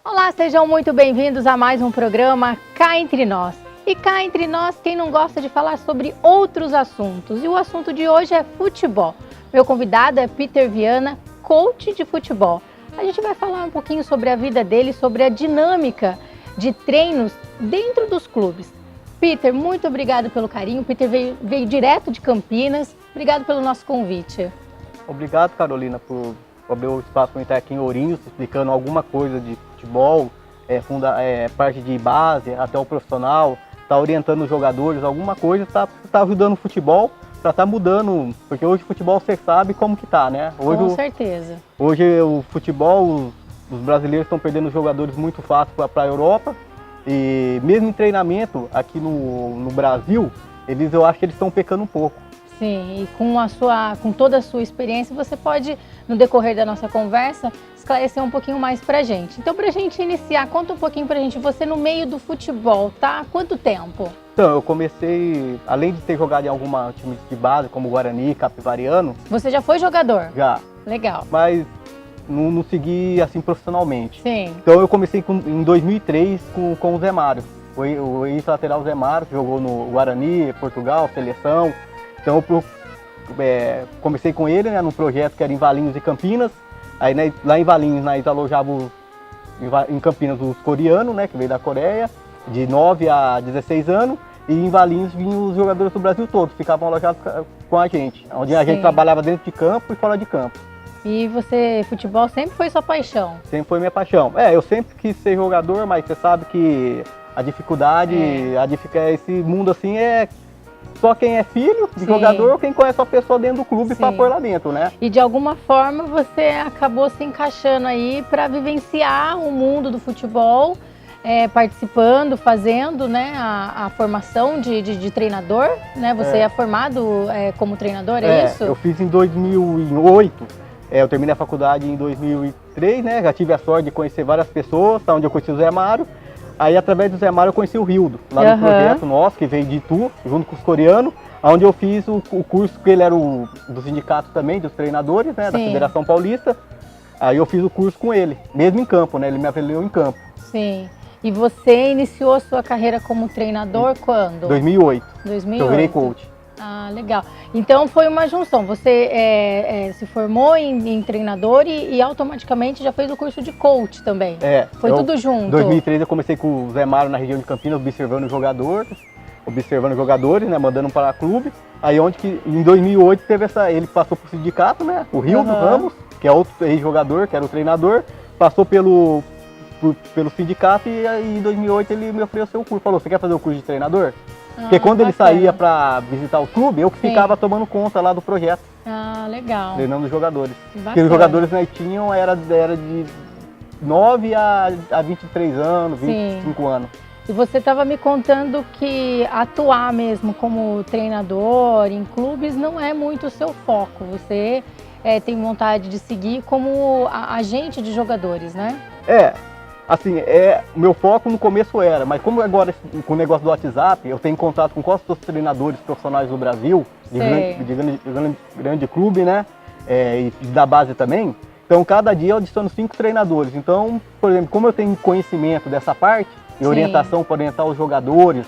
Olá, sejam muito bem-vindos a mais um programa Cá Entre Nós. E cá entre nós, quem não gosta de falar sobre outros assuntos? E o assunto de hoje é futebol. Meu convidado é Peter Viana, coach de futebol. A gente vai falar um pouquinho sobre a vida dele, sobre a dinâmica de treinos dentro dos clubes. Peter, muito obrigado pelo carinho. Peter veio direto de Campinas. Obrigado pelo nosso convite. Obrigado, Carolina, por abrir o espaço para estar aqui em Ourinhos, explicando alguma coisa de futebol, parte de base até o profissional, tá orientando os jogadores, alguma coisa, tá ajudando o futebol para estar mudando, porque hoje o futebol você sabe como que tá, né? Hoje, com certeza. Hoje o futebol, os brasileiros estão perdendo jogadores muito fácil para a Europa, e mesmo em treinamento aqui no Brasil, eu acho que eles estão pecando um pouco. Sim, e com toda a sua experiência, você pode, no decorrer da nossa conversa, esclarecer um pouquinho mais pra gente. Então, pra gente iniciar, conta um pouquinho pra gente, você no meio do futebol, tá? Há quanto tempo? Então, eu comecei, além de ter jogado em alguma time de base, como Guarani, Capivariano... Você já foi jogador? Já. Legal. Mas não segui assim profissionalmente. Sim. Então, eu comecei em 2003 com o Zé Mário. O ex-lateral Zé Mário, que jogou no Guarani, Portugal, Seleção. Então eu comecei com ele, né, num projeto que era em Valinhos e Campinas. Aí, né, lá em Valinhos nós alojávamos em Campinas os coreanos, né, que veio da Coreia, de 9 a 16 anos. E em Valinhos vinham os jogadores do Brasil todo, ficavam alojados com a gente. Onde a gente trabalhava dentro de campo e fora de campo. E você, futebol sempre foi sua paixão? Sempre foi minha paixão. Eu sempre quis ser jogador, mas você sabe que a dificuldade, esse mundo assim é... Só quem é filho de jogador ou quem conhece a pessoa dentro do clube para pôr lá dentro, né? E de alguma forma você acabou se encaixando aí para vivenciar o mundo do futebol, participando, fazendo, né, a formação de treinador, né? Você é formado como treinador, é isso? Eu fiz em 2008, eu terminei a faculdade em 2003, né? Já tive a sorte de conhecer várias pessoas, onde eu conheci o Zé Mário. Aí, através do Zé Mário, eu conheci o Rildo, lá no projeto nosso, que veio de Itu, junto com os coreanos, onde eu fiz o curso, que ele era do sindicato também, dos treinadores, né, da Federação Paulista. Aí eu fiz o curso com ele, mesmo em campo, né, ele me avaliou em campo. Sim. E você iniciou a sua carreira como treinador quando? 2008. 2008. Eu virei coach. Ah, legal. Então foi uma junção, você se formou em treinador e automaticamente já fez o curso de coach também. Foi tudo junto. Em 2003 eu comecei com o Zé Mário na região de Campinas, observando os jogadores, né, mandando para o clube. Aí onde que em 2008 teve ele passou para o sindicato, né, o Rildo Ramos, que é outro ex-jogador, que era o treinador, passou pelo sindicato e aí em 2008 ele me ofereceu o curso, falou, você quer fazer o curso de treinador? Porque quando ele saía para visitar o clube, eu que ficava tomando conta lá do projeto. Ah, legal. Treinando os jogadores. Bacana. Porque os jogadores que nós tínhamos era de 9 a 23 anos, 25 anos. E você estava me contando que atuar mesmo como treinador em clubes não é muito o seu foco. Você tem vontade de seguir como agente de jogadores, né? Assim, o meu foco no começo era, mas como agora com o negócio do WhatsApp, eu tenho contato com quase todos os treinadores profissionais do Brasil, de grande clube, né, e da base também, então cada dia eu adiciono 5 treinadores. Então, por exemplo, como eu tenho conhecimento dessa parte, e orientação para orientar os jogadores,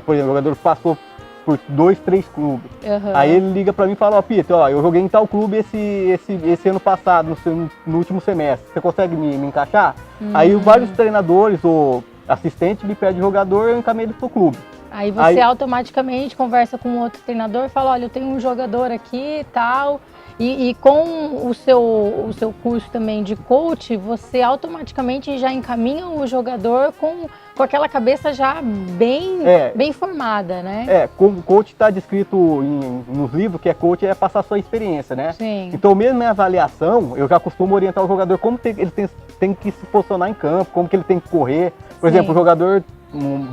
por exemplo, o jogador passou por 2, 3 clubes. Aí ele liga para mim e fala, Peter, eu joguei em tal clube esse ano passado, no último semestre, você consegue me encaixar? Aí vários treinadores ou assistentes me pedem jogador, eu encaminho ele pro clube. Aí você automaticamente conversa com outro treinador e fala, olha, eu tenho um jogador aqui e tal. E com o seu curso também de coach, você automaticamente já encaminha o jogador com aquela cabeça já bem formada, né? Como coach está descrito nos livros que coach é passar a sua experiência, né? Sim. Então mesmo em avaliação, eu já costumo orientar o jogador como ele tem que se posicionar em campo, como que ele tem que correr. Por exemplo, o jogador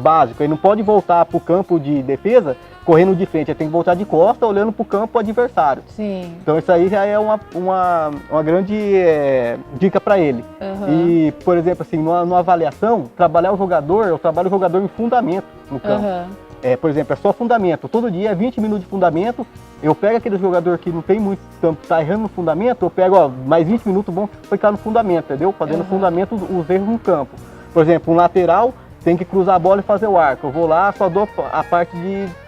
básico, ele não pode voltar para o campo de defesa correndo de frente, ele tem que voltar de costa, olhando para o campo adversário. Sim. Então isso aí já é uma grande dica para ele. E, por exemplo, assim, numa avaliação, eu trabalho o jogador em fundamento no campo. por exemplo, é só fundamento. Todo dia é 20 minutos de fundamento. Eu pego aquele jogador que não tem muito tempo, tá errando no fundamento, eu pego, ó, mais 20 minutos, vamos ficar no fundamento, entendeu? Fazendo fundamento, os erros no campo. Por exemplo, um lateral tem que cruzar a bola e fazer o arco. Eu vou lá, só dou a parte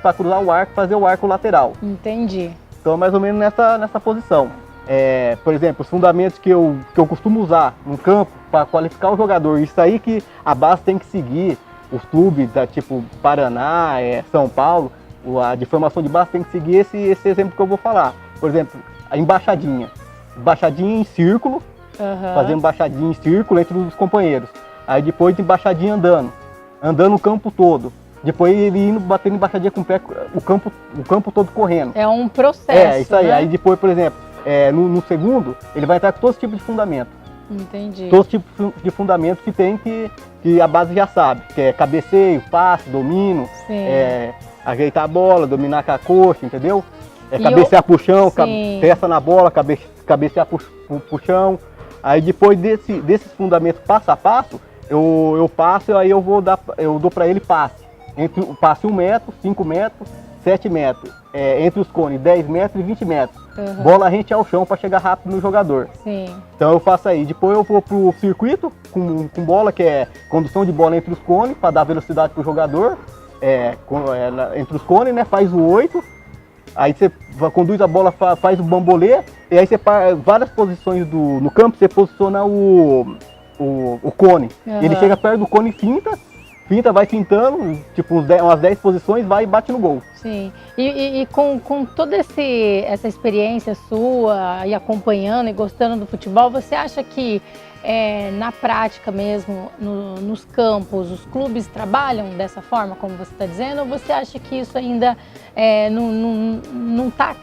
para cruzar o arco, fazer o arco lateral. Entendi. Então, mais ou menos nessa posição. Por exemplo, os fundamentos que eu costumo usar no campo para qualificar o jogador, isso aí que a base tem que seguir, os clubes, tipo Paraná, São Paulo, a de formação de base tem que seguir esse exemplo que eu vou falar. Por exemplo, a embaixadinha. Embaixadinha em círculo, fazendo embaixadinha em círculo entre os companheiros. Aí depois embaixadinha andando o campo todo. Depois ele indo batendo embaixadinha com o pé, o campo todo correndo. É um processo, isso aí. Né? Aí depois, por exemplo, no segundo, ele vai entrar com todos os tipos de fundamento. Entendi. Todos os tipos de fundamento que tem que a base já sabe. Que é cabeceio, passe, domínio, ajeitar a bola, dominar com a coxa, entendeu? Cabecear pro chão, testa na bola, cabecear pro chão. Aí depois desses fundamentos passo a passo, eu passo, aí eu dou para ele passe. Passe 1 metro, 5 metros, 7 metros. Entre os cones, 10 metros e 20 metros. Bola rente ao chão para chegar rápido no jogador. Sim. Então eu faço aí. Depois eu vou pro circuito com bola, que é condução de bola entre os cones, para dar velocidade pro jogador. Entre os cones, né? Faz o 8. Aí você conduz a bola, faz o bambolê. E aí você, várias posições no campo, você posiciona o cone. Ele chega perto do cone e finta, vai pintando, tipo umas 10 posições, vai e bate no gol. Sim. E com toda essa experiência sua, e acompanhando e gostando do futebol, você acha que na prática mesmo, nos campos, os clubes trabalham dessa forma, como você está dizendo, ou você acha que isso ainda não tá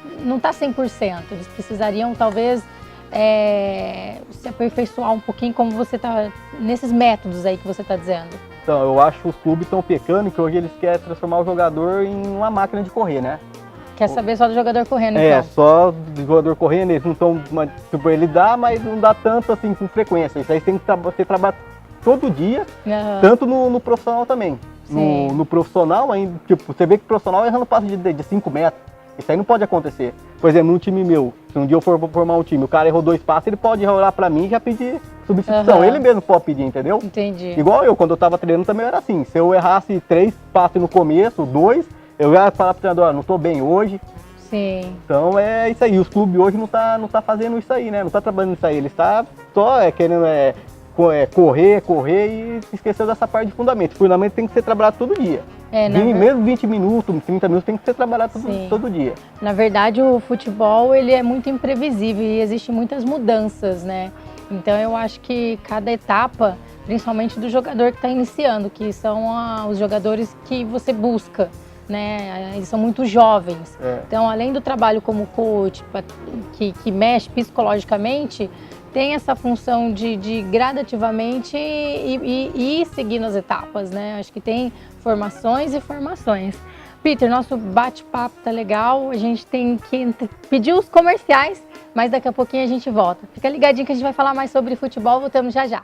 100%? Eles precisariam, talvez, se aperfeiçoar um pouquinho, como você está, nesses métodos aí que você está dizendo? Então, eu acho que os clubes estão pecando, que hoje eles querem transformar o jogador em uma máquina de correr, né? Quer saber só do jogador correndo, então? Só do jogador correndo, eles não estão... Tipo, ele dá, mas não dá tanto assim com frequência. Isso aí tem que você trabalhar todo dia, tanto no profissional também. No profissional, ainda, tipo, você vê que o profissional errando passe de 5 metros. Isso aí não pode acontecer. Por exemplo, num time meu, se um dia eu for formar um time, o cara errou 2 passes, ele pode olhar pra mim e já pedir substituição. Ele mesmo pode pedir, entendeu? Entendi. Igual eu, quando eu tava treinando também era assim. Se eu errasse 3 passes no começo, 2, eu ia falar pro treinador, não tô bem hoje. Sim. Então é isso aí. Os clubes hoje não tá fazendo isso aí, né? Não tá trabalhando isso aí. Eles tá só querendo correr e esqueceu dessa parte de fundamento. O fundamento tem que ser trabalhado todo dia. Mesmo 20 minutos, 30 minutos tem que ser trabalhado todo dia. Na verdade, o futebol ele é muito imprevisível e existem muitas mudanças, né? Então eu acho que cada etapa, principalmente do jogador que está iniciando, que são os jogadores que você busca, né? Eles são muito jovens. Então, além do trabalho como coach, que mexe psicologicamente, tem essa função de gradativamente ir seguindo as etapas, né? Acho que tem formações e formações. Peter, nosso bate-papo tá legal, a gente tem que pedir os comerciais, mas daqui a pouquinho a gente volta. Fica ligadinho que a gente vai falar mais sobre futebol, voltamos já já.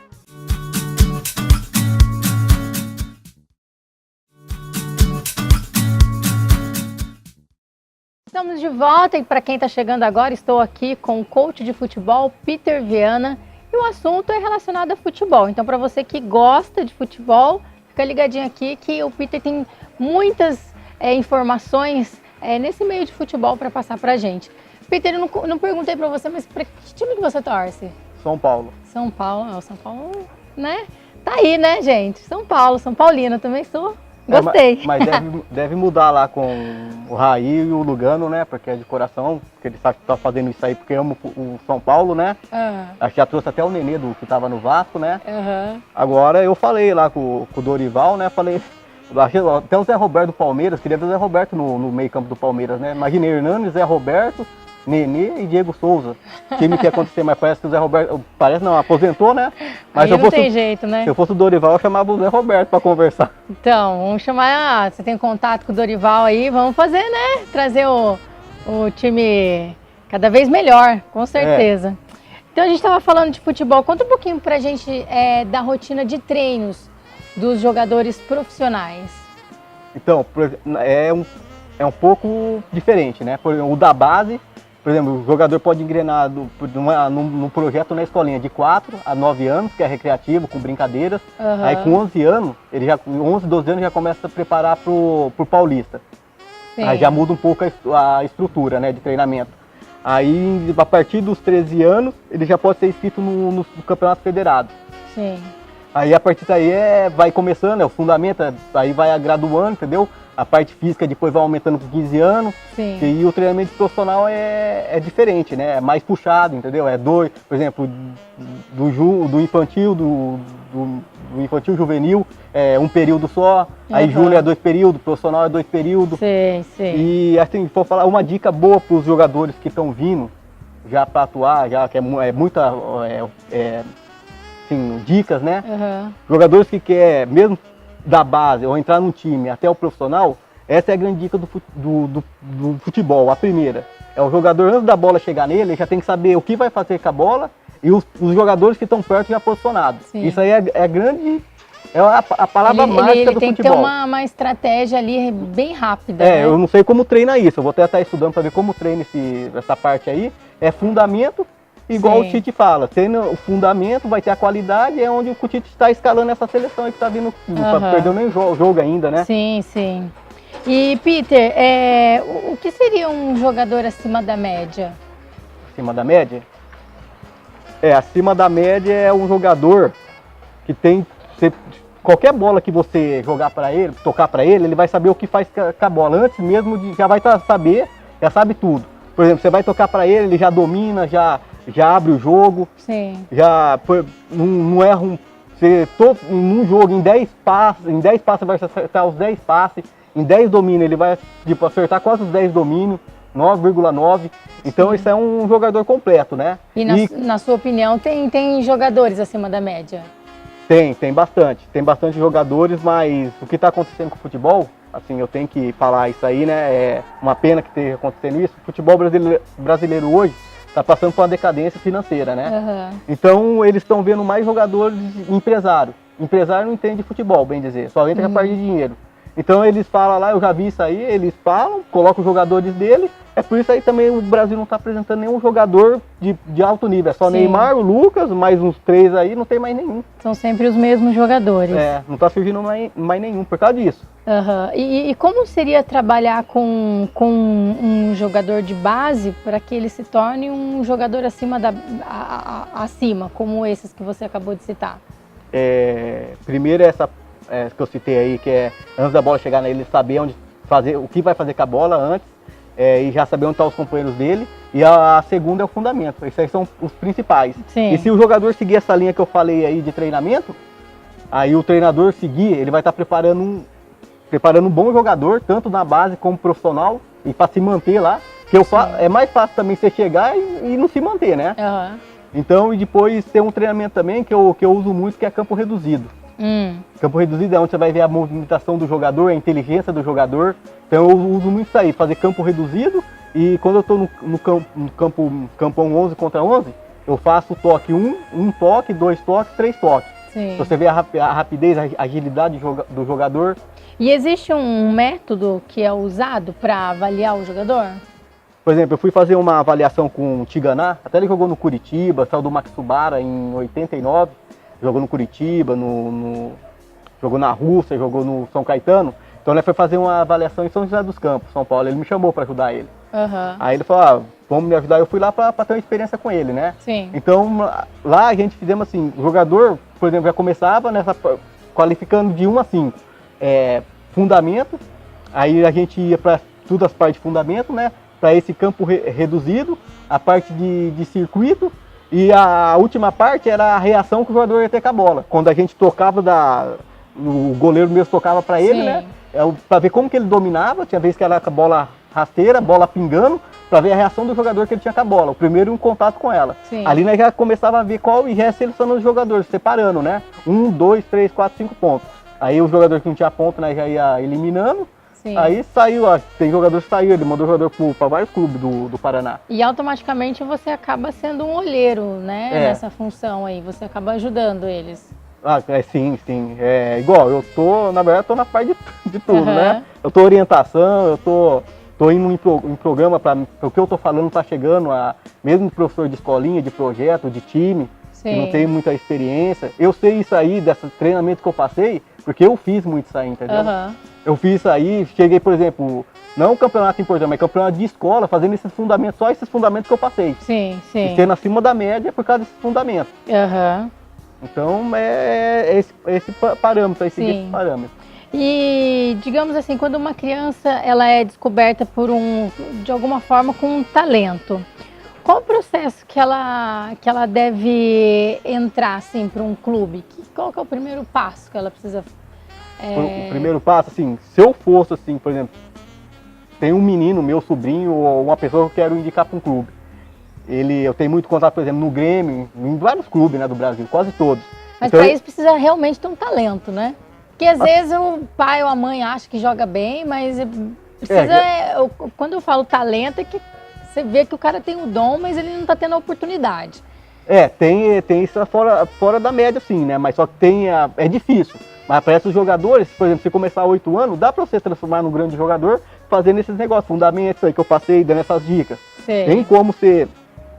Estamos de volta e para quem está chegando agora, estou aqui com o coach de futebol, Peter Viana, e o assunto é relacionado a futebol. Então, para você que gosta de futebol, fica ligadinho aqui que o Peter tem muitas informações nesse meio de futebol para passar para a gente. Peter, eu não perguntei para você, mas para que time que você torce? São Paulo. São Paulo, São Paulo, né? Tá aí, né, gente? São Paulo, São Paulina, também sou. Gostei. Mas deve mudar lá com o Raí e o Lugano, né? Porque é de coração, porque ele sabe que tá fazendo isso aí porque ama o São Paulo, né? Acho que já trouxe até o Nenê que tava no Vasco, né? Agora eu falei lá com o Dorival, né? Falei, até o Zé Roberto do Palmeiras, queria ver o Zé Roberto no meio campo do Palmeiras, né? Imaginei Hernandes, Zé Roberto, Nenê e Diego Souza. Time que ia acontecer, mas parece que o Zé Roberto, aposentou, né? Mas aí não tem jeito, né? Se eu fosse o Dorival, eu chamava o Zé Roberto para conversar. Então, vamos chamar, você tem contato com o Dorival aí, vamos fazer, né? Trazer o time cada vez melhor, com certeza. Então, a gente estava falando de futebol, conta um pouquinho pra gente da rotina de treinos dos jogadores profissionais. Então, é um pouco diferente, né? Por exemplo, o da base, por exemplo, o jogador pode engrenar num projeto na escolinha de 4 a 9 anos, que é recreativo, com brincadeiras. Aí com 11 anos, 11, 12 anos já começa a preparar pro Paulista. Sim. Aí já muda um pouco a estrutura, né, de treinamento. Aí, a partir dos 13 anos, ele já pode ser inscrito no Campeonato Federado. Sim. Aí, a partir daí, vai começando, o fundamento, aí vai graduando, entendeu? A parte física depois vai aumentando com 15 anos. Sim. E o treinamento profissional é diferente, né? É mais puxado, entendeu? Por exemplo, do infantil, do infantil juvenil, é um período só. Aí júnior é 2 períodos, profissional é 2 períodos. Sim, sim. E assim, se for falar uma dica boa para os jogadores que estão vindo já para atuar, já que é muita assim, dicas, né? Jogadores que quer mesmo da base ou entrar num time até o profissional, essa é a grande dica do futebol, a primeira. É o jogador, antes da bola chegar nele, já tem que saber o que vai fazer com a bola e os jogadores que estão perto já posicionados. Sim. Isso aí é a palavra mágica do futebol. Ele tem que ter uma estratégia ali bem rápida. Né? Eu não sei como treina isso, eu vou até estar estudando para ver como treina essa parte aí. É fundamento, igual o Tite fala, tendo o fundamento, vai ter a qualidade, é onde o Tite está escalando essa seleção aí que está vindo, não perdeu nem jogo ainda, né? Sim, sim. E Peter, o que seria um jogador acima da média? Acima da média? Acima da média é um jogador que tem, qualquer bola que você jogar para ele, tocar para ele, ele vai saber o que faz com a bola, antes mesmo já vai saber, já sabe tudo. Por exemplo, você vai tocar para ele já domina, já abre o jogo. Sim. Não erra num jogo, em 10 passes vai acertar os 10 passes, em 10 domínios ele vai acertar quase os 10 domínios, 9,9. Então isso é um jogador completo, né? E na sua opinião, tem jogadores acima da média? Tem bastante. Tem bastante jogadores, mas o que está acontecendo com o futebol, assim, eu tenho que falar isso aí, né? É uma pena que esteja acontecendo isso. O futebol brasileiro hoje está passando por uma decadência financeira, né? Então eles estão vendo mais jogadores empresários. Empresário não entende de futebol, bem dizer, só entra com a parte de dinheiro. Então eles falam lá, eu já vi isso aí, eles falam, colocam os jogadores dele. É por isso aí também o Brasil não está apresentando nenhum jogador de alto nível. É só Neymar, o Lucas, mais uns 3 aí, não tem mais nenhum. São sempre os mesmos jogadores. Não está surgindo mais nenhum por causa disso. E como seria trabalhar com um jogador de base para que ele se torne um jogador acima, como esses que você acabou de citar? Primeiro essa que eu citei aí, que é antes da bola chegar nele, saber o que vai fazer com a bola antes, e já saber onde estão os companheiros dele. E a segunda é o fundamento. Esses aí são os principais. Sim. E se o jogador seguir essa linha que eu falei aí de treinamento, aí o treinador seguir, ele vai estar preparando um bom jogador, tanto na base como profissional, e para se manter lá. Porque é mais fácil também você chegar e não se manter, né? Então, e depois tem um treinamento também que eu uso muito, que é campo reduzido. Campo reduzido é onde você vai ver a movimentação do jogador, a inteligência do jogador. Então eu uso muito isso aí, fazer campo reduzido. E quando eu estou no campo 11 contra 11, eu faço toque 1 toque, 2 toques, 3 toques. Sim. Você vê a rapidez, a agilidade do jogador. E existe um método que é usado para avaliar o jogador? Por exemplo, eu fui fazer uma avaliação com o Tiganá, até ele jogou no Curitiba, saiu do Matsubara em 89. Jogou no Curitiba, jogou na Rússia, jogou no São Caetano. Então ele foi fazer uma avaliação em São José dos Campos, São Paulo. Ele me chamou para ajudar ele. Aí ele falou, vamos me ajudar. Eu fui lá para ter uma experiência com ele, né? Sim. Então lá a gente fizemos assim, o jogador, por exemplo, já começava qualificando de 1 a 5. Fundamento, aí a gente ia para todas as partes de fundamento, né? Para esse campo reduzido, a parte de circuito. E a última parte era a reação que o jogador ia ter com a bola. Quando a gente tocava, o goleiro mesmo tocava para ele, né? Para ver como que ele dominava, tinha vez que era com a bola rasteira, bola pingando, para ver a reação do jogador que ele tinha com a bola. O primeiro em contato com ela. Sim. Ali nós já começava a ver e já selecionando os jogadores, separando, né? 1, 2, 3, 4, 5 pontos. Aí o jogador que não tinha ponto, né, já ia eliminando. Sim. Aí saiu, tem jogador que saiu, ele mandou jogador para vários clubes do Paraná. E automaticamente você acaba sendo um olheiro, né, nessa função aí, você acaba ajudando eles. Sim. Igual, na verdade, tô na parte de tudo, né? Eu tô orientação, eu tô indo em programa para o que eu tô falando tá chegando, mesmo professor de escolinha, de projeto, de time, que não tem muita experiência. Eu sei isso aí, desses treinamentos que eu passei, porque eu fiz muito isso aí, entendeu? Eu fiz isso aí, cheguei, por exemplo, não um campeonato importante, mas campeonato de escola, fazendo esses fundamentos, só esses fundamentos que eu passei. Sim. E sendo acima da média por causa desses fundamentos. Então, é esse parâmetro, é seguir esse parâmetro. E, digamos assim, quando uma criança ela é descoberta de alguma forma com um talento, qual o processo que ela deve entrar, assim, para um clube? Qual que é o primeiro passo que ela precisa... O primeiro passo, assim, se eu fosse, assim, por exemplo, tem um menino, meu sobrinho, ou uma pessoa que eu quero indicar para um clube. Eu tenho muito contato, por exemplo, no Grêmio, em vários clubes, né, do Brasil, quase todos. Mas então, para isso precisa realmente ter um talento, né? Porque às vezes o pai ou a mãe acha que joga bem, mas precisa... Quando eu falo talento, é que você vê que o cara tem o dom, mas ele não está tendo a oportunidade. Tem isso fora da média, sim, né? Mas só que é difícil. Mas para esses jogadores, por exemplo, se começar 8 anos, dá para você transformar num grande jogador fazendo esses negócios, fundamentos aí que eu passei, dando essas dicas. Tem como você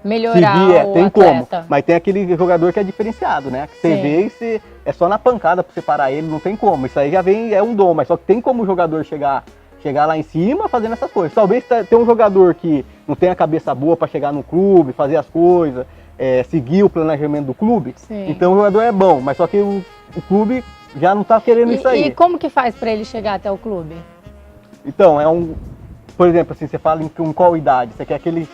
melhorar seguir, tem atleta. Como. Mas tem aquele jogador que é diferenciado, né? Que você vê e é só na pancada para você parar ele, não tem como. Isso aí já é um dom, mas só que tem como o jogador chegar lá em cima fazendo essas coisas. Talvez tenha um jogador que não tem a cabeça boa para chegar no clube, fazer as coisas, seguir o planejamento do clube. Então o jogador é bom, mas só que o clube já não está querendo isso aí. E como que faz para ele chegar até o clube? Então, por exemplo, assim, você fala com qual idade? Você quer aquele...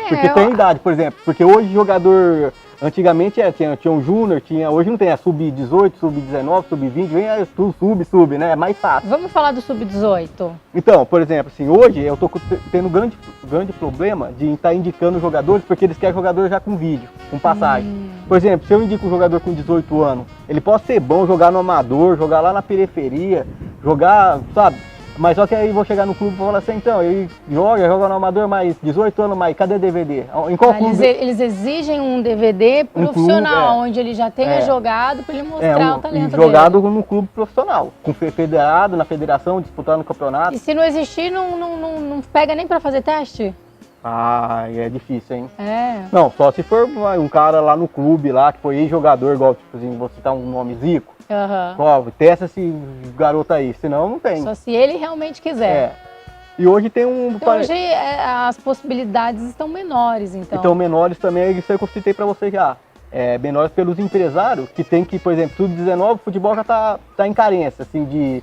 Porque tem idade, por exemplo. Porque hoje jogador, antigamente tinha um júnior, hoje não tem, sub-18, sub-19, sub-20, vem tudo sub, né? É mais fácil. Vamos falar do sub-18. Então, por exemplo, assim, hoje eu tô tendo grande problema de estar indicando jogadores, porque eles querem jogador já com vídeo, com passagem. Por exemplo, se eu indico um jogador com 18 anos, ele pode ser bom, jogar no amador, jogar lá na periferia, jogar, sabe? Mas só que aí vou chegar no clube e falar assim, então, ele joga no amador, mas 18 anos, mas cadê DVD? Em qual clube? Eles exigem um DVD profissional, onde ele já tenha jogado para ele mostrar o talento dele. Jogado no clube profissional, com federado, na federação, disputando o campeonato. E se não existir, não pega nem para fazer teste? É difícil, hein? Não, só se for um cara lá no clube, lá, que foi ex-jogador, igual, tipo assim, vou citar um nome, Zico. Testa esse garoto aí, senão não tem. Só se ele realmente quiser. E hoje tem Então hoje as possibilidades estão menores, então. Então menores também, isso aí que eu citei pra você já. Menores pelos empresários, que tem que, por exemplo, sub-19, o futebol já tá em carência, assim, de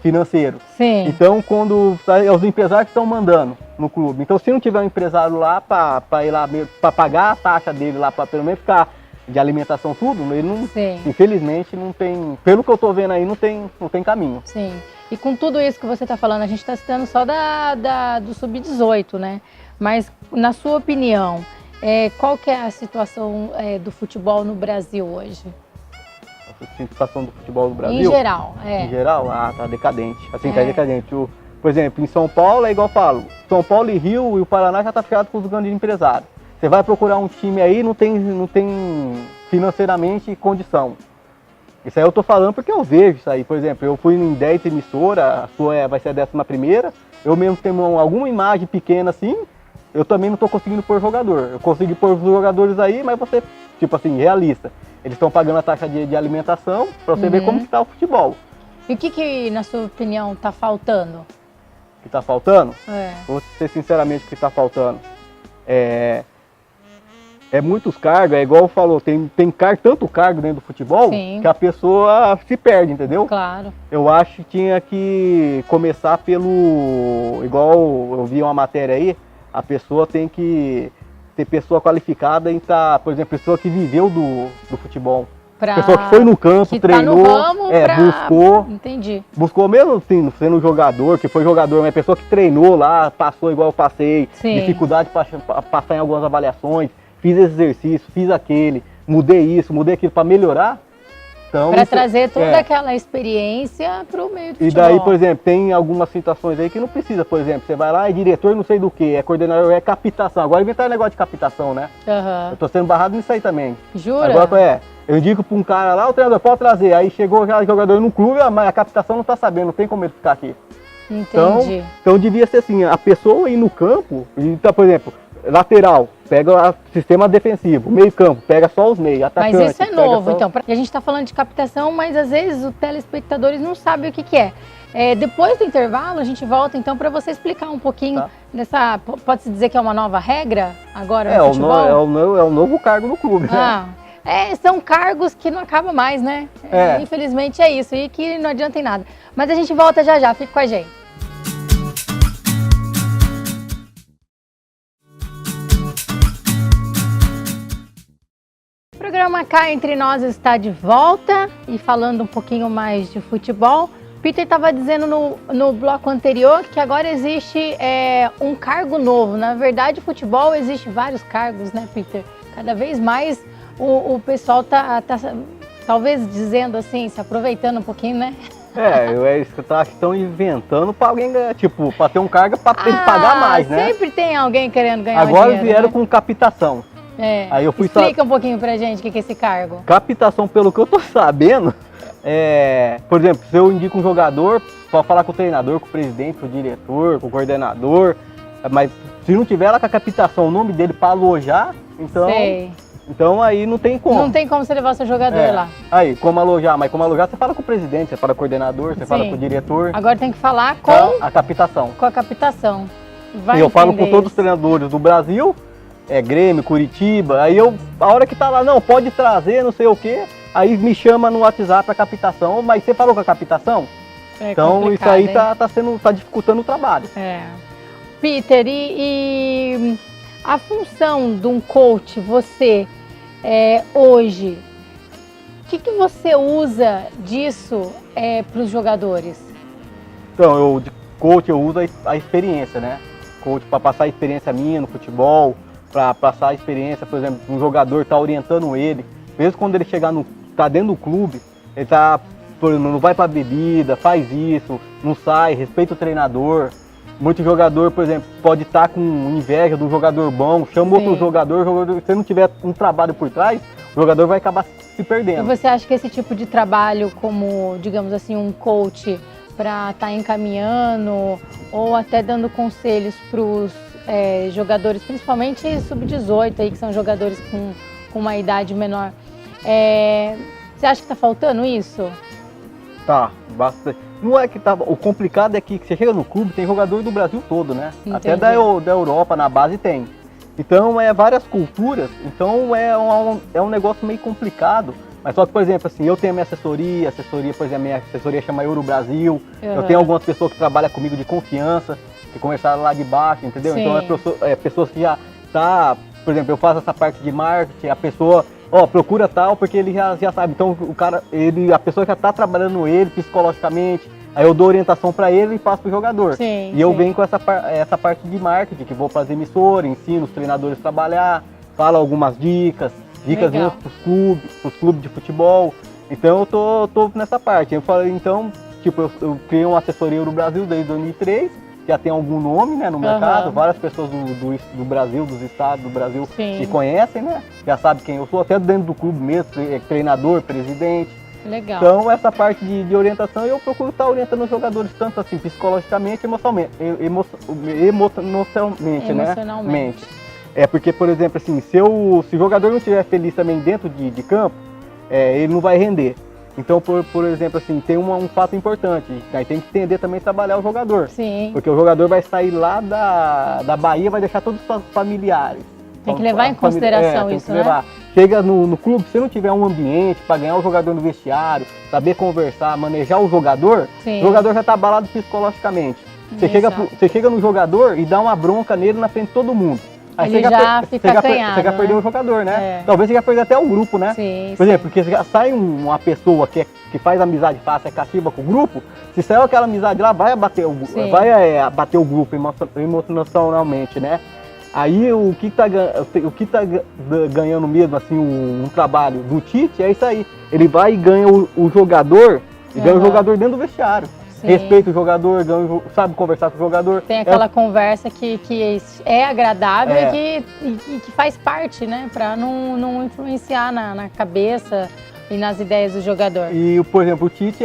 financeiro. Sim. Então, quando os empresários que estão mandando no clube. Então, se não tiver um empresário lá para ir lá, para pagar a taxa dele lá, para pelo menos ficar de alimentação tudo, ele não, infelizmente, não tem, pelo que eu tô vendo aí, não tem caminho. Sim. E com tudo isso que você está falando, a gente está citando só do sub-18, né? Mas, na sua opinião, qual que é a situação do futebol no Brasil hoje? A situação do futebol no Brasil? Em geral, Em geral? Tá decadente. Assim, tá decadente. Por exemplo, em São Paulo é igual eu falo, São Paulo e Rio e o Paraná já tá ficado com os grandes empresários. Você vai procurar um time aí, não tem financeiramente condição. Isso aí eu tô falando porque eu vejo isso aí. Por exemplo, eu fui em 10 emissoras, a sua vai ser a 11ª. Eu mesmo tenho alguma imagem pequena assim, eu também não tô conseguindo pôr jogador. Eu consegui pôr os jogadores aí, mas você, tipo assim, realista. Eles estão pagando a taxa de alimentação para você ver como que tá o futebol. E o que na sua opinião, tá faltando? O que tá faltando? Vou ser sinceramente o que tá faltando. Muitos cargos, igual falou, tem tanto cargo dentro do futebol que a pessoa se perde, entendeu? Claro. Eu acho que tinha que começar igual eu vi uma matéria aí, a pessoa tem que ter pessoa qualificada em estar, por exemplo, pessoa que viveu do futebol. Pessoa que foi no campo, que treinou, tá no ramo buscou. Entendi. Buscou mesmo assim, sendo jogador, que foi jogador, mas pessoa que treinou lá, passou igual eu passei, dificuldade para passar em algumas avaliações. Fiz esse exercício, fiz aquele, mudei isso, mudei aquilo para melhorar. Então, para trazer toda aquela experiência para o meio do futebol. E daí, por exemplo, tem algumas situações aí que não precisa, por exemplo, você vai lá, é diretor não sei do que, é coordenador, é captação. Agora inventaram negócio de captação, né? Eu tô sendo barrado nisso aí também. Jura? Agora, eu indico para um cara lá, o treinador pode trazer, aí chegou o jogador no clube, mas a captação não tá sabendo, não tem como ele ficar aqui. Entendi. Então devia ser assim, a pessoa ir no campo, então, por exemplo, lateral, pega o sistema defensivo, meio campo, pega só os meios, atacante. Mas isso é novo, então. A gente está falando de captação, mas às vezes os telespectadores não sabem o que é. Depois do intervalo, a gente volta então para você explicar um pouquinho dessa, pode-se dizer que é uma nova regra agora no futebol? É o novo cargo no clube, né? São cargos que não acabam mais, né? Infelizmente é isso, e que não adianta em nada. Mas a gente volta já, fica com a gente. O programa Cá Entre Nós está de volta e falando um pouquinho mais de futebol. Peter estava dizendo no bloco anterior que agora existe um cargo novo. Na verdade, futebol existe vários cargos, né, Peter? Cada vez mais o pessoal tá talvez dizendo assim, se aproveitando um pouquinho, né? É isso que estão inventando para alguém ganhar, tipo, para ter um cargo para ter que pagar mais, né? Sempre tem alguém querendo ganhar Agora dinheiro, vieram né? com captação. Aí eu fui Explica um pouquinho pra gente o que é esse cargo. Captação, pelo que eu tô sabendo, por exemplo, se eu indico um jogador, pode falar com o treinador, com o presidente, com o diretor, com o coordenador, mas se não tiver lá com a captação o nome dele para alojar, então aí não tem como. Não tem como você levar seu jogador lá. Aí, como alojar? Mas como alojar, você fala com o presidente, você fala com o coordenador, você fala com o diretor. Agora tem que falar com a captação. Com a captação. E eu falo com todos os treinadores do Brasil, Grêmio, Curitiba, aí a hora que tá lá, não, pode trazer, não sei o quê, aí me chama no WhatsApp a captação, mas você falou com a captação? Então isso aí tá dificultando o trabalho. Peter, e a função de um coach, você hoje, o que você usa disso para os jogadores? Então, de coach eu uso a experiência, né? Coach para passar a experiência minha no futebol, para passar a experiência, por exemplo, um jogador tá orientando ele, mesmo quando ele chegar tá dentro do clube, ele não vai para bebida, faz isso, não sai, respeita o treinador. Muito jogador, por exemplo, pode estar com inveja do jogador bom, chama outro jogador, se não tiver um trabalho por trás, o jogador vai acabar se perdendo. E você acha que esse tipo de trabalho, como, digamos assim, um coach para estar encaminhando ou até dando conselhos para os jogadores, principalmente sub-18, aí, que são jogadores com uma idade menor, você acha que está faltando isso? Tá, bastante. Não é que tá. O complicado é que você chega no clube, tem jogador do Brasil todo, né? Entendi. Até da Europa, na base tem. Então várias culturas, então é um negócio meio complicado. Mas só que, por exemplo, assim, eu tenho a minha assessoria, por exemplo, minha assessoria chama Euro Brasil. Eu tenho algumas pessoas que trabalham comigo de confiança, que começaram lá de baixo, entendeu? Sim. Então pessoas que já por exemplo, eu faço essa parte de marketing, a pessoa procura tal, porque ele já sabe. Então a pessoa já está trabalhando ele psicologicamente, aí eu dou orientação para ele e passo pro jogador. Sim, eu venho com essa parte de marketing, que vou fazer emissora, ensino os treinadores a trabalhar, falo algumas dicas mesmo pros clubes de futebol. Então eu tô nessa parte. Eu falei, então, tipo, eu criei uma assessoria no Brasil desde 2003, já tem algum nome, né, no mercado, várias pessoas do Brasil, dos estados do Brasil que conhecem, né, já sabem quem eu sou, até dentro do clube mesmo, treinador, presidente. Legal. Então essa parte de orientação eu procuro estar orientando os jogadores tanto assim, psicologicamente, emocionalmente, né? Porque, por exemplo, assim, se o jogador não estiver feliz também dentro de campo, ele não vai render. Então, por exemplo, assim, tem um fato importante, aí tem que entender também trabalhar o jogador. Sim. Porque o jogador vai sair lá da Bahia, vai deixar todos os familiares. Tem que levar em consideração isso, né? Chega no clube, se não tiver um ambiente para ganhar o jogador no vestiário, saber conversar, manejar o jogador já está abalado psicologicamente. Você chega no jogador e dá uma bronca nele na frente de todo mundo. Aí ele já fica acanhado, você já perdeu o jogador, né? Talvez você já perdeu até o grupo, né? Sim, por exemplo, porque já sai uma pessoa que faz amizade fácil, é cativa com o grupo, se saiu aquela amizade lá, vai abater o grupo emocionalmente, né? Aí o que tá ganhando mesmo, assim, um trabalho do Tite é isso aí. Ele vai e ganha o jogador, e ganha o jogador dentro do vestiário. Sim. Respeita o jogador, sabe conversar com o jogador. Tem aquela conversa que é agradável e que faz parte, né? Para não influenciar na cabeça e nas ideias do jogador. E, por exemplo, o Tite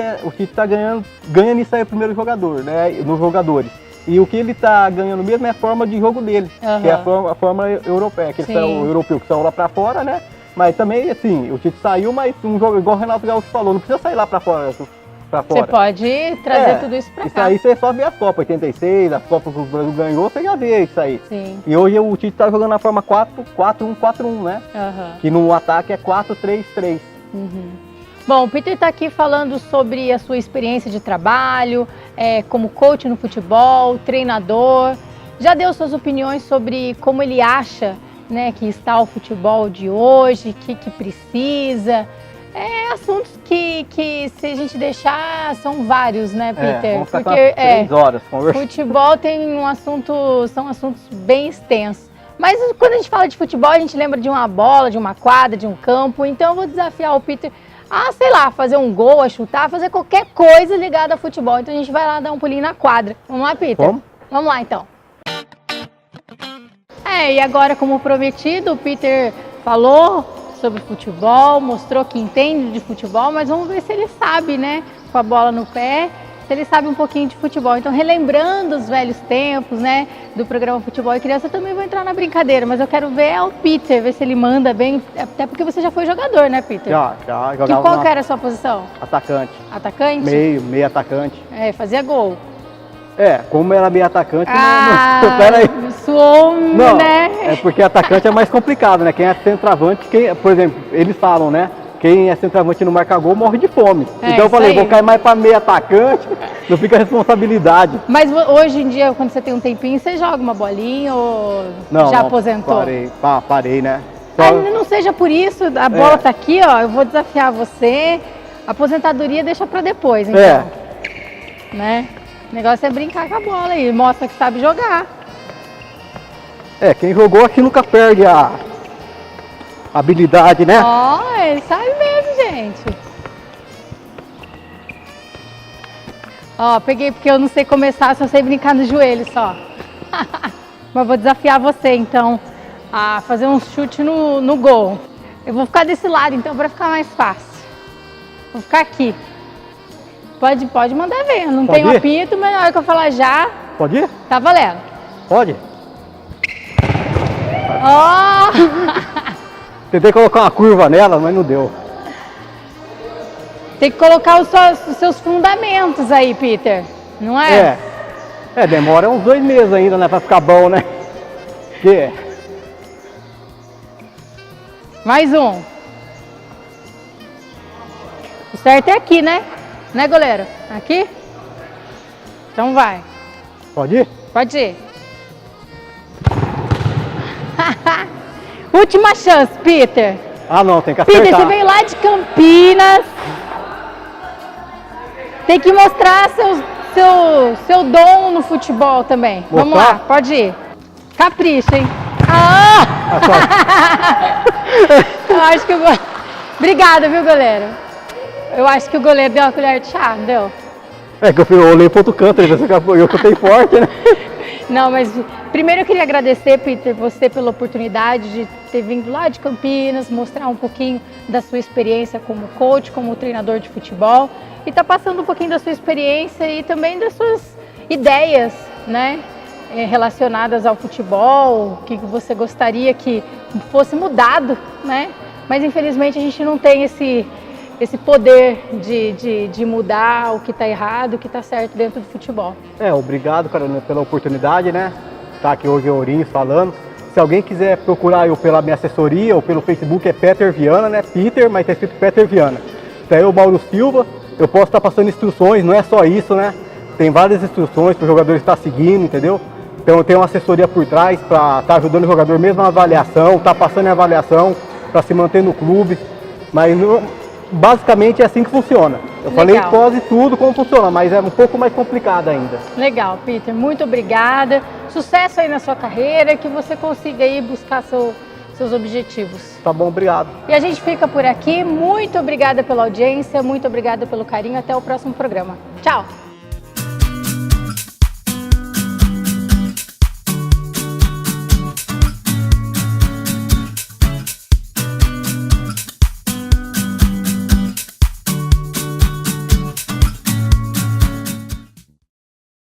tá ganha nisso aí o primeiro jogador, né? Nos jogadores. E o que ele tá ganhando mesmo é a forma de jogo dele, que é a forma europeia, que ele o europeu que saiu lá pra fora, né? Mas também, assim, o Tite saiu, mas um jogo igual o Renato Gaúcho falou, não precisa sair lá pra fora. Você pode trazer tudo isso pra cá. Isso aí você só vê as Copas 86, as Copas que o Brasil ganhou, você já vê isso aí. Sim. E hoje o Tite tá jogando na forma 4-1-4-1, né? Que no ataque é 4-3-3. Bom, o Peter está aqui falando sobre a sua experiência de trabalho, como coach no futebol, treinador. Já deu suas opiniões sobre como ele acha, né, que está o futebol de hoje, que precisa. Assuntos que se a gente deixar são vários, né, Peter? Vamos ficar 3 horas conversando. Futebol são assuntos bem extensos. Mas quando a gente fala de futebol, a gente lembra de uma bola, de uma quadra, de um campo. Então eu vou desafiar o Peter a, sei lá, fazer um gol, a chutar, fazer qualquer coisa ligada a futebol. Então a gente vai lá dar um pulinho na quadra. Vamos lá, Peter? Vamos lá, então. E agora, como prometido, o Peter falou sobre futebol, mostrou que entende de futebol, mas vamos ver se ele sabe, né, com a bola no pé, se ele sabe um pouquinho de futebol. Então, relembrando os velhos tempos, né, do programa Futebol e Criança, eu também vou entrar na brincadeira, mas eu quero ver o Peter, ver se ele manda bem, até porque você já foi jogador, né, Peter? Já jogava. Qual que era a sua posição? Atacante. Atacante? Meio atacante. Fazia gol. Como era meio atacante, peraí. Suou, não, né? É porque atacante é mais complicado, né? Quem é centroavante, por exemplo, eles falam, né? Quem é centroavante e não marca gol morre de fome. Então eu falei, vou cair mais para meio atacante, não fica a responsabilidade. Mas hoje em dia, quando você tem um tempinho, você joga uma bolinha ou já aposentou? Parei, né? Não seja por isso, a bola tá aqui, ó, eu vou desafiar você. A aposentadoria deixa para depois, então. Né? O negócio é brincar com a bola aí, mostra que sabe jogar. Quem jogou aqui nunca perde a habilidade, né? Ele sabe mesmo, gente. Peguei porque eu não sei começar, só sei brincar no joelho só. Mas vou desafiar você, então, a fazer um chute no gol. Eu vou ficar desse lado, então, para ficar mais fácil. Vou ficar aqui. Pode mandar ver, não tem um apito, mas na hora que eu falar já... Pode ir? Tá valendo. Pode. Tentei colocar uma curva nela, mas não deu. Tem que colocar os seus fundamentos aí, Peter, não é? Demora uns 2 meses ainda, né, pra ficar bom, né? Mais um. O certo é aqui, né? Né, goleiro? Aqui? Então vai. Pode ir? Pode ir. Última chance, Peter. Não, tem que acertar. Peter, você veio lá de Campinas. Tem que mostrar seu dom no futebol também. Mostrar? Vamos lá, pode ir. Capricha, hein? Eu acho que Obrigada, viu, goleiro? Eu acho que o goleiro deu uma colher de chá, não deu? Que eu olhei pro outro canto, eu chutei forte, né? Não, mas primeiro eu queria agradecer, Peter, você pela oportunidade de ter vindo lá de Campinas, mostrar um pouquinho da sua experiência como coach, como treinador de futebol e tá passando um pouquinho da sua experiência e também das suas ideias, né, relacionadas ao futebol, o que você gostaria que fosse mudado, né? Mas infelizmente a gente não tem esse poder de mudar o que está errado, o que está certo dentro do futebol. Obrigado, Carolina, pela oportunidade, né? Tá aqui hoje o Ourinhos falando. Se alguém quiser procurar eu pela minha assessoria ou pelo Facebook, é Peter Viana, né? Peter, mas tá escrito Peter Viana. Então eu, Mauro Silva, eu posso estar passando instruções, não é só isso, né? Tem várias instruções para o jogador estar seguindo, entendeu? Então eu tenho uma assessoria por trás para estar ajudando o jogador mesmo na avaliação, tá passando a avaliação para se manter no clube. Mas basicamente é assim que funciona. Eu falei quase tudo como funciona, mas é um pouco mais complicado ainda. Legal, Peter, muito obrigada. Sucesso aí na sua carreira, que você consiga aí buscar seus objetivos. Tá bom, obrigado. E a gente fica por aqui. Muito obrigada pela audiência, muito obrigada pelo carinho. Até o próximo programa. Tchau!